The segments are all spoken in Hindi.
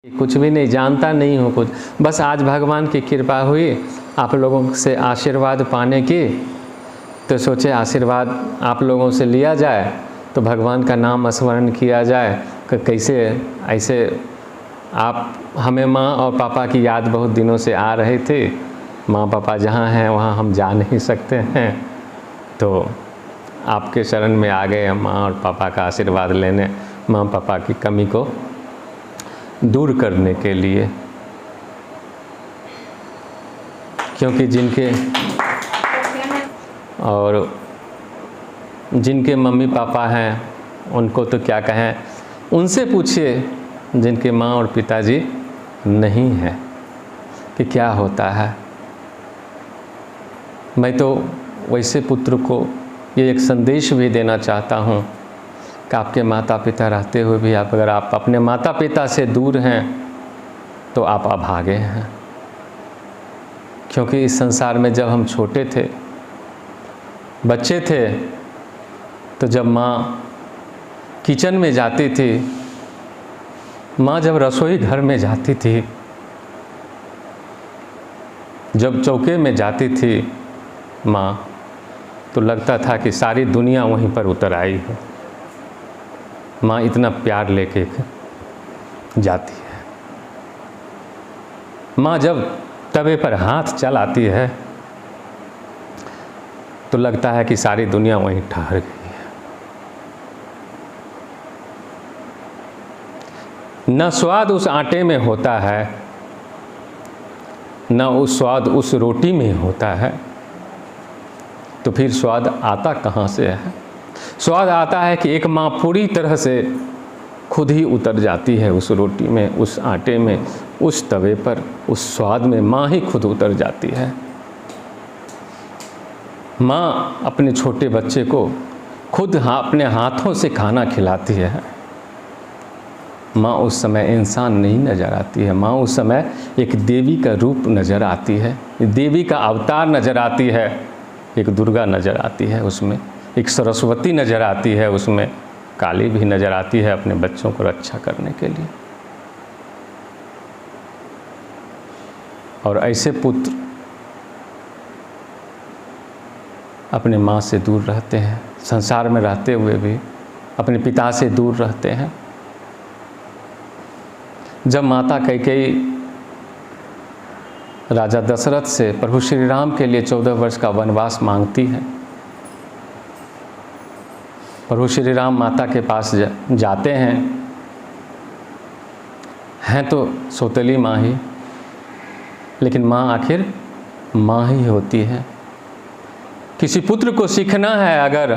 कुछ भी नहीं जानता नहीं हूँ कुछ, बस आज भगवान की कृपा हुई आप लोगों से आशीर्वाद पाने की, तो सोचे आशीर्वाद आप लोगों से लिया जाए तो भगवान का नाम स्मरण किया जाए कि कैसे ऐसे आप हमें माँ और पापा की याद बहुत दिनों से आ रही थी। माँ पापा जहाँ हैं वहाँ हम जा नहीं सकते हैं, तो आपके शरण में आ गए हम माँ और पापा का आशीर्वाद लेने, माँ पापा की कमी को दूर करने के लिए। क्योंकि जिनके मम्मी पापा हैं उनको तो क्या कहें, उनसे पूछिए जिनके माँ और पिताजी नहीं हैं कि क्या होता है। मैं तो वैसे पुत्र को ये एक संदेश भी देना चाहता हूँ कि आपके माता पिता रहते हुए भी अगर आप अपने माता पिता से दूर हैं तो आप अभागे हैं। क्योंकि इस संसार में जब हम छोटे थे, बच्चे थे, तो जब माँ किचन में जाती थी, माँ जब रसोई घर में जाती थी, जब चौके में जाती थी माँ, तो लगता था कि सारी दुनिया वहीं पर उतर आई है। माँ इतना प्यार लेके जाती है। माँ जब तवे पर हाथ चलाती है तो लगता है कि सारी दुनिया वहीं ठहर गई है। न स्वाद उस आटे में होता है, न उस स्वाद उस रोटी में होता है, तो फिर स्वाद आता कहाँ से है? स्वाद आता है कि एक माँ पूरी तरह से खुद ही उतर जाती है उस रोटी में, उस आटे में, उस तवे पर, उस स्वाद में माँ ही खुद उतर जाती है। माँ अपने छोटे बच्चे को खुद अपने हाथों से खाना खिलाती है। माँ उस समय इंसान नहीं नज़र आती है, माँ उस समय एक देवी का रूप नज़र आती है, देवी का अवतार नज़र आती है, एक दुर्गा नज़र आती है उसमें, एक सरस्वती नज़र आती है उसमें, काली भी नज़र आती है अपने बच्चों को रक्षा करने के लिए। और ऐसे पुत्र अपने माँ से दूर रहते हैं, संसार में रहते हुए भी अपने पिता से दूर रहते हैं। जब माता कैकेयी राजा दशरथ से प्रभु श्री राम के लिए 14 वर्ष का वनवास मांगती है, प्रभु श्री राम माता के पास जाते हैं तो सौतेली माँ ही, लेकिन माँ आखिर माँ ही होती है। किसी पुत्र को सीखना है अगर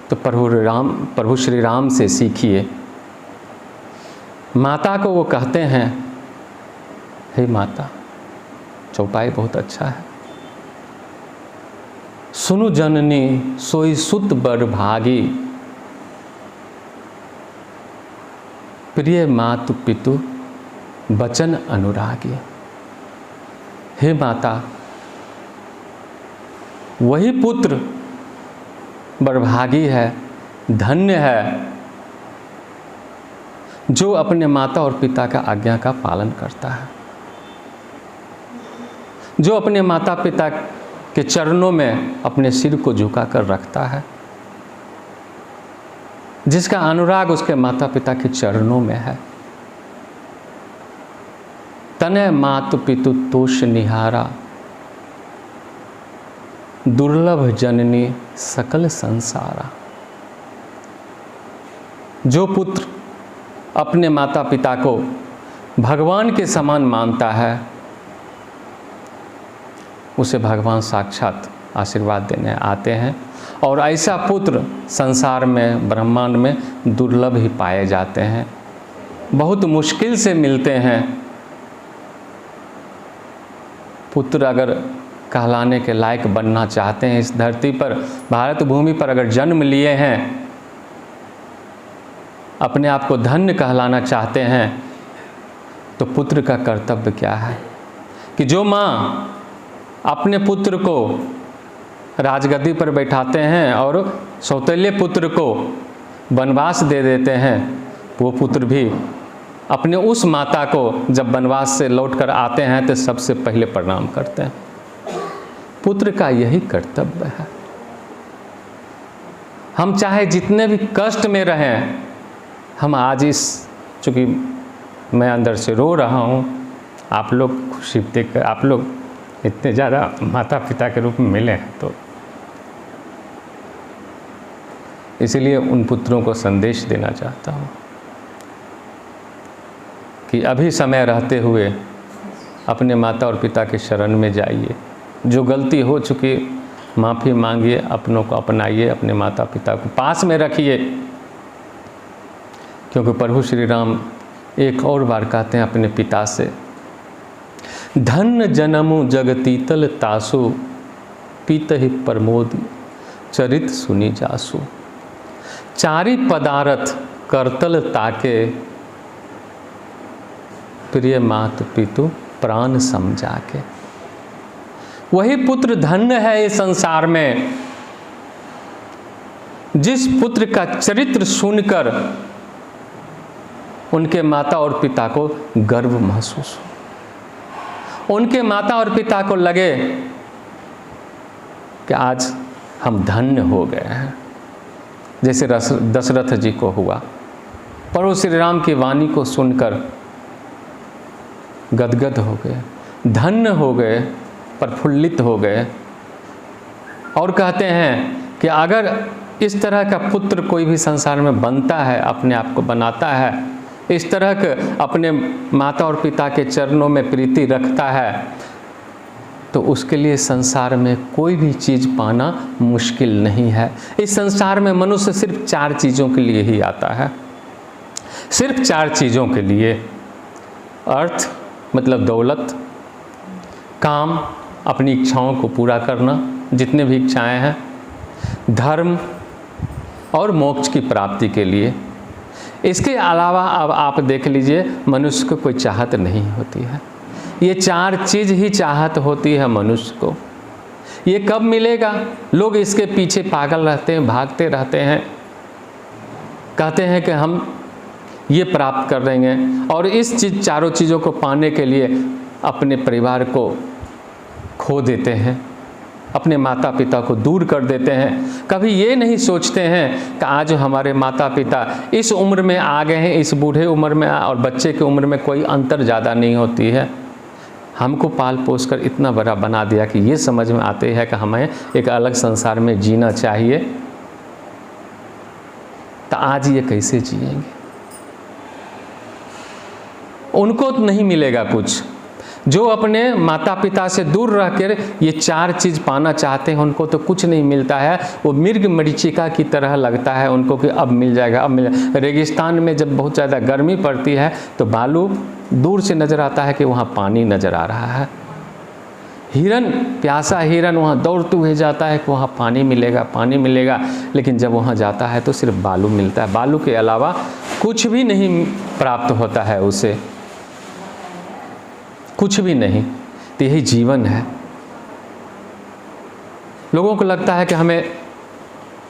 तो प्रभु श्री राम से सीखिए। माता को वो कहते हैं, हे माता, चौपाई बहुत अच्छा है। सुनु जननी सोई सुत बड़ भागी, प्रिय मातु पितु बचन अनुरागी। हे माता, वही पुत्र बड़भागी है, धन्य है, जो अपने माता और पिता का आज्ञा का पालन करता है, जो अपने माता पिता के चरणों में अपने सिर को झुकाकर रखता है, जिसका अनुराग उसके माता पिता के चरणों में है। तनय मातु पितु तोष निहारा, दुर्लभ जननी सकल संसारा। जो पुत्र अपने माता पिता को भगवान के समान मानता है, उसे भगवान साक्षात आशीर्वाद देने आते हैं। और ऐसा पुत्र संसार में, ब्रह्मांड में दुर्लभ ही पाए जाते हैं, बहुत मुश्किल से मिलते हैं। पुत्र अगर कहलाने के लायक बनना चाहते हैं, इस धरती पर, भारत भूमि पर अगर जन्म लिए हैं, अपने आप को धन्य कहलाना चाहते हैं, तो पुत्र का कर्तव्य क्या है कि जो माँ अपने पुत्र को राजगद्दी पर बैठाते हैं और सौतेले पुत्र को वनवास दे देते हैं, वो पुत्र भी अपने उस माता को जब वनवास से लौटकर आते हैं तो सबसे पहले प्रणाम करते हैं। पुत्र का यही कर्तव्य है। हम चाहे जितने भी कष्ट में रहें, हम आज चूँकि मैं अंदर से रो रहा हूँ, आप लोग खुशी देख कर, आप लोग इतने ज़्यादा माता पिता के रूप में मिले हैं, तो इसीलिए उन पुत्रों को संदेश देना चाहता हूँ कि अभी समय रहते हुए अपने माता और पिता के शरण में जाइए। जो गलती हो चुकी माफ़ी मांगिए, अपनों को अपनाइए, अपने माता पिता को पास में रखिए। क्योंकि प्रभु श्री राम एक और बार कहते हैं अपने पिता से, धन्य जनमु जगतीतल तासु, पीत ही प्रमोद चरित सुनी जासु। चारि पदारथ करतल ताके, प्रिय मात पितु प्राण समझा के। वही पुत्र धन्य है इस संसार में जिस पुत्र का चरित्र सुनकर उनके माता और पिता को गर्व महसूस हो, उनके माता और पिता को लगे कि आज हम धन्य हो गए हैं, जैसे दशरथ जी को हुआ। प्रभु श्री राम की वाणी को सुनकर गदगद हो गए, धन्य हो गए, प्रफुल्लित हो गए। और कहते हैं कि अगर इस तरह का पुत्र कोई भी संसार में बनता है, अपने आप को बनाता है, इस तरह के अपने माता और पिता के चरणों में प्रीति रखता है, तो उसके लिए संसार में कोई भी चीज़ पाना मुश्किल नहीं है। इस संसार में मनुष्य सिर्फ 4 चीज़ों के लिए ही आता है, सिर्फ 4 चीज़ों के लिए। अर्थ मतलब दौलत, काम अपनी इच्छाओं को पूरा करना, जितने भी इच्छाएं हैं, धर्म और मोक्ष की प्राप्ति के लिए। इसके अलावा अब आप देख लीजिए, मनुष्य को कोई चाहत नहीं होती है। ये 4 चीज़ ही चाहत होती है मनुष्य को। ये कब मिलेगा? लोग इसके पीछे पागल रहते हैं, भागते रहते हैं, कहते हैं कि हम ये प्राप्त कर देंगे, और इस चारों चीज़ों को पाने के लिए अपने परिवार को खो देते हैं, अपने माता पिता को दूर कर देते हैं। कभी ये नहीं सोचते हैं कि आज हमारे माता पिता इस उम्र में आ गए हैं, इस बूढ़े उम्र में और बच्चे की उम्र में कोई अंतर ज़्यादा नहीं होती है। हमको पाल पोस कर इतना बड़ा बना दिया कि ये समझ में आते हैं कि हमें एक अलग संसार में जीना चाहिए, तो आज ये कैसे जिएंगे? उनको तो नहीं मिलेगा कुछ। जो अपने माता पिता से दूर रहकर ये 4 चीज़ पाना चाहते हैं, उनको तो कुछ नहीं मिलता है। वो मृग मरीचिका की तरह लगता है उनको कि अब मिल जाएगा, अब मिल जाएगा। रेगिस्तान में जब बहुत ज़्यादा गर्मी पड़ती है तो बालू दूर से नज़र आता है कि वहाँ पानी नज़र आ रहा है। हिरन, प्यासा हिरन वहाँ दौड़ते हुए जाता है कि वहाँ पानी मिलेगा, पानी मिलेगा, लेकिन जब वहाँ जाता है तो सिर्फ बालू मिलता है। बालू के अलावा कुछ भी नहीं प्राप्त होता है उसे, कुछ भी नहीं। तो यही जीवन है। लोगों को लगता है कि हमें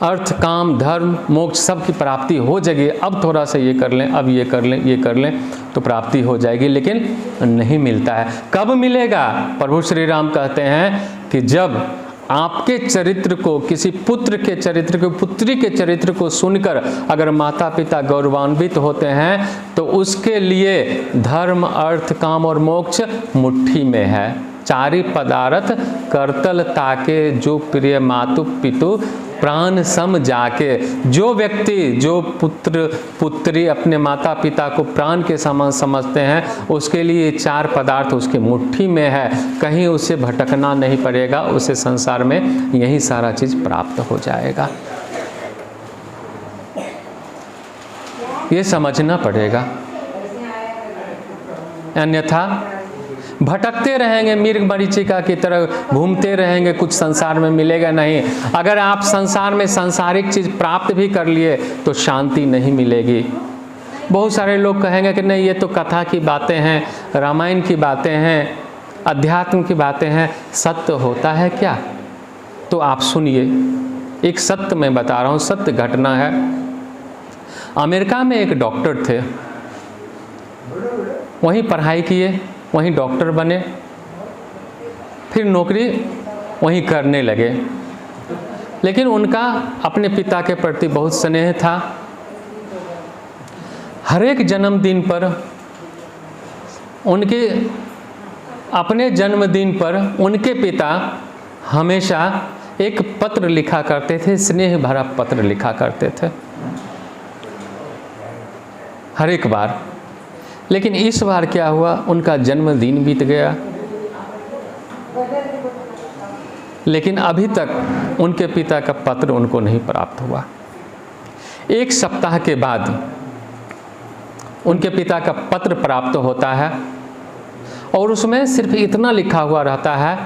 अर्थ, काम, धर्म, मोक्ष सब की प्राप्ति हो जाएगी, अब थोड़ा सा ये कर लें, अब ये कर लें, ये कर लें तो प्राप्ति हो जाएगी, लेकिन नहीं मिलता है। कब मिलेगा? प्रभु श्री राम कहते हैं कि जब आपके चरित्र को, किसी पुत्र के चरित्र को, पुत्री के चरित्र को सुनकर अगर माता पिता गौरवान्वित होते हैं तो उसके लिए धर्म, अर्थ, काम और मोक्ष मुट्ठी में है। 4 पदार्थ करतल ताके, जो प्रिय मातु पितु प्राण सम जाके। जो व्यक्ति, जो पुत्र पुत्री अपने माता पिता को प्राण के समान समझते हैं, उसके लिए 4 पदार्थ उसके मुट्ठी में है, कहीं उसे भटकना नहीं पड़ेगा, उसे संसार में यही सारा चीज़ प्राप्त हो जाएगा। ये समझना पड़ेगा, अन्यथा भटकते रहेंगे, मृग मरीचिका की तरह घूमते रहेंगे, कुछ संसार में मिलेगा नहीं। अगर आप संसार में सांसारिक चीज़ प्राप्त भी कर लिए तो शांति नहीं मिलेगी। बहुत सारे लोग कहेंगे कि नहीं, ये तो कथा की बातें हैं, रामायण की बातें हैं, अध्यात्म की बातें हैं। सत्य होता है क्या? तो आप सुनिए, एक सत्य मैं बता रहा हूँ, सत्य घटना है। अमेरिका में एक डॉक्टर थे, वहीं पढ़ाई किए, वहीं डॉक्टर बने, फिर नौकरी वहीं करने लगे। लेकिन उनका अपने पिता के प्रति बहुत स्नेह था। हर एक जन्मदिन पर, उनके अपने जन्मदिन पर उनके पिता हमेशा एक पत्र लिखा करते थे, स्नेह भरा पत्र लिखा करते थे हर एक बार। लेकिन इस बार क्या हुआ, उनका जन्मदिन बीत गया, लेकिन अभी तक उनके पिता का पत्र उनको नहीं प्राप्त हुआ। एक सप्ताह के बाद उनके पिता का पत्र प्राप्त होता है और उसमें सिर्फ इतना लिखा हुआ रहता है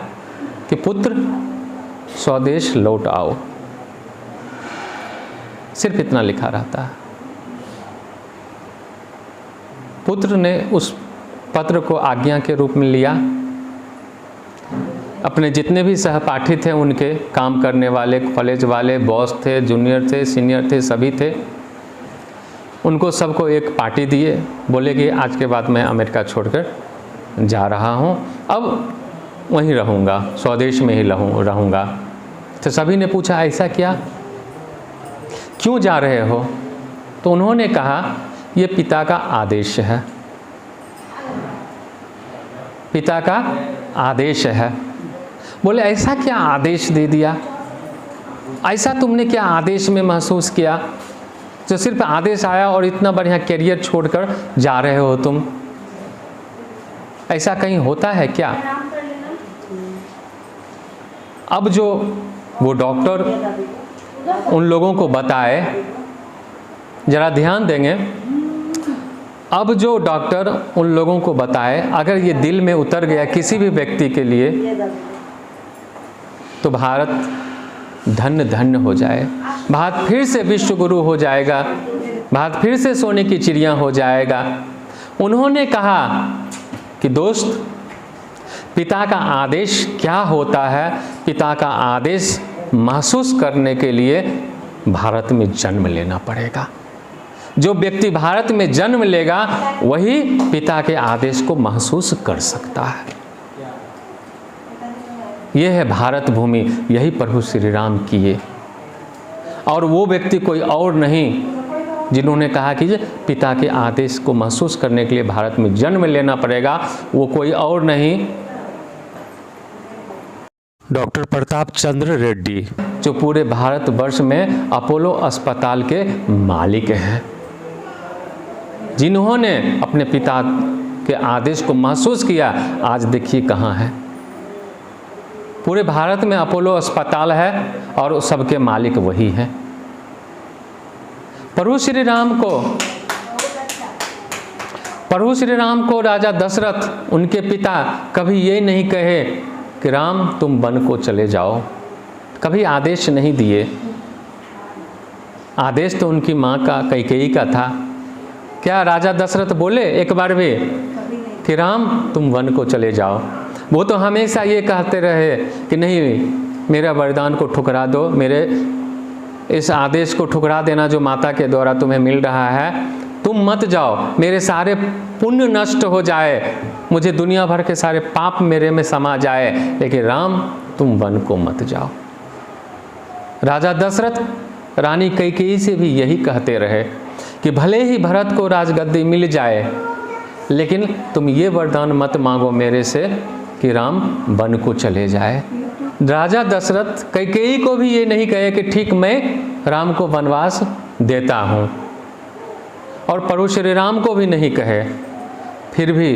कि पुत्र स्वदेश लौट आओ। सिर्फ इतना लिखा रहता है। पुत्र ने उस पत्र को आज्ञा के रूप में लिया। अपने जितने भी सहपाठी थे, उनके काम करने वाले, कॉलेज वाले, बॉस थे, जूनियर थे, सीनियर थे, सभी थे, उनको सबको एक पार्टी दिए। बोले कि आज के बाद मैं अमेरिका छोड़कर जा रहा हूँ, अब वहीं रहूँगा, स्वदेश में ही रहूँगा। तो सभी ने पूछा ऐसा क्या, क्यों जा रहे हो? तो उन्होंने कहा ये पिता का आदेश है, पिता का आदेश है। बोले ऐसा क्या आदेश दे दिया, ऐसा तुमने क्या आदेश में महसूस किया जो सिर्फ आदेश आया और इतना बढ़िया करियर छोड़कर जा रहे हो तुम? ऐसा कहीं होता है क्या? अब जो वो डॉक्टर उन लोगों को बताए, जरा ध्यान देंगे, अब जो डॉक्टर उन लोगों को बताए, अगर ये दिल में उतर गया किसी भी व्यक्ति के लिए तो भारत धन्य धन्य हो जाए, भारत फिर से विश्व गुरु हो जाएगा, भारत फिर से सोने की चिड़िया हो जाएगा। उन्होंने कहा कि दोस्त, पिता का आदेश क्या होता है? पिता का आदेश महसूस करने के लिए भारत में जन्म लेना पड़ेगा। जो व्यक्ति भारत में जन्म लेगा वही पिता के आदेश को महसूस कर सकता है। यह है भारत भूमि, यही प्रभु श्री राम किए। और वो व्यक्ति कोई और नहीं जिन्होंने कहा कि पिता के आदेश को महसूस करने के लिए भारत में जन्म लेना पड़ेगा, वो कोई और नहीं, डॉक्टर प्रताप चंद्र रेड्डी, जो पूरे भारतवर्ष में अपोलो अस्पताल के मालिक हैं, जिन्होंने अपने पिता के आदेश को महसूस किया। आज देखिए कहाँ है, पूरे भारत में अपोलो अस्पताल है और सबके मालिक वही हैं। प्रभु श्री राम को राजा दशरथ, उनके पिता, कभी ये नहीं कहे कि राम तुम वन को चले जाओ, कभी आदेश नहीं दिए। आदेश तो उनकी माँ का, कैकेयी का था। क्या राजा दशरथ बोले एक बार भी कि राम तुम वन को चले जाओ? वो तो हमेशा ये कहते रहे कि नहीं, मेरा वरदान को ठुकरा दो, मेरे इस आदेश को ठुकरा देना जो माता के द्वारा तुम्हें मिल रहा है, तुम मत जाओ, मेरे सारे पुण्य नष्ट हो जाए, मुझे दुनिया भर के सारे पाप मेरे में समा जाए, लेकिन राम तुम वन को मत जाओ। राजा दशरथ रानी कैकेयी से भी यही कहते रहे कि भले ही भरत को राजगद्दी मिल जाए, लेकिन तुम ये वरदान मत मांगो मेरे से कि राम वन को चले जाए। राजा दशरथ कैकेयी को भी ये नहीं कहे कि ठीक मैं राम को वनवास देता हूँ, और प्रभु श्री राम को भी नहीं कहे। फिर भी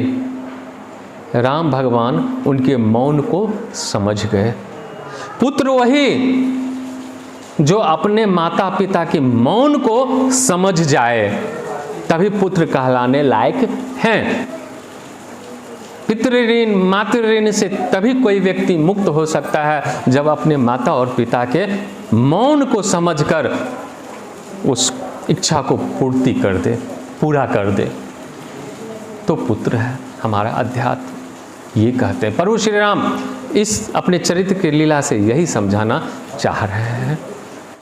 राम भगवान उनके मौन को समझ गए। पुत्र वही जो अपने माता पिता के मौन को समझ जाए, तभी पुत्र कहलाने लायक हैं। पितृऋण मातृ ऋण से तभी कोई व्यक्ति मुक्त हो सकता है जब अपने माता और पिता के मौन को समझकर उस इच्छा को पूर्ति कर दे, पूरा कर दे, तो पुत्र है हमारा अध्यात्म। ये कहते हैं प्रभु श्री राम इस अपने चरित्र की लीला से यही समझाना चाह रहे हैं।